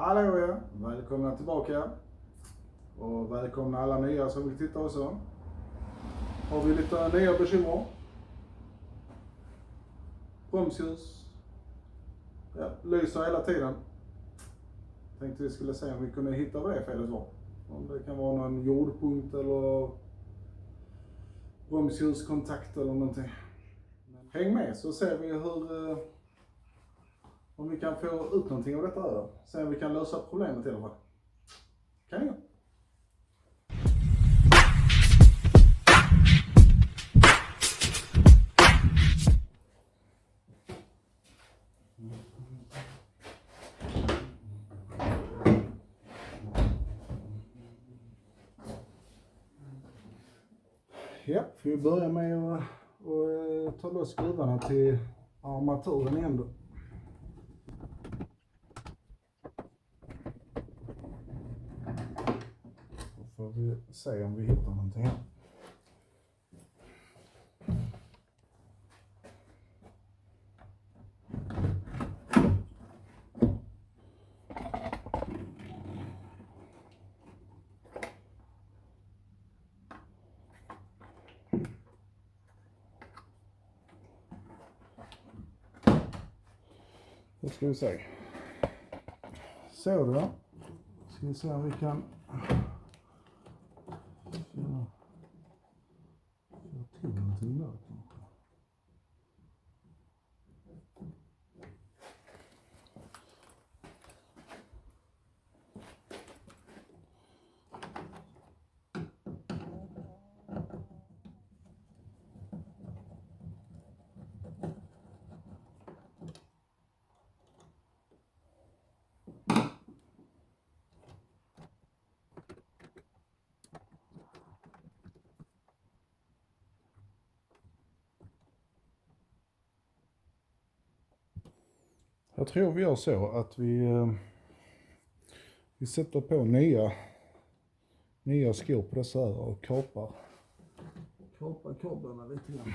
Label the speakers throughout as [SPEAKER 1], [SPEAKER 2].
[SPEAKER 1] Hallå ja, välkomna tillbaka. Och välkomna alla nya som vill titta också. Har vi lite nya bekymmer. Bromsljus. Ja, lyser hela tiden. Tänkte vi skulle se om vi kunde hitta vad det är felet var. Om det kan vara någon jordpunkt eller bromsljus-kontakt eller någonting. Häng med så ser vi hur om vi kan få ut någonting av detta då. Se om vi kan lösa problemet i alla fall. Kan jag? Ja, får vi börja med att ta loss skruvarna till armaturen igen då. Då får vi se om vi hittar någonting här. Då ska vi se. Så då. Ska vi se om vi kan få till någonting där. Jag tror vi gör så att vi sätter på nya skor på dessa här och kapar kablarna lite grann.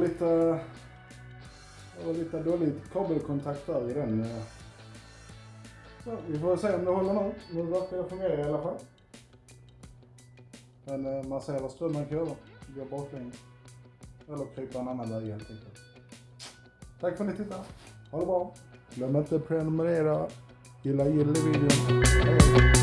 [SPEAKER 1] lite dålig kabelkontakt där i den. Så vi får se om det håller nu. Nu verkar det fungera i alla fall. Men man ser vad strömmen kan göra. Går baklänges. Eller krypa en annan väg helt enkelt. Tack för att ni tittade. Ha det bra. Glöm inte att prenumerera. Gilla videon. Hej.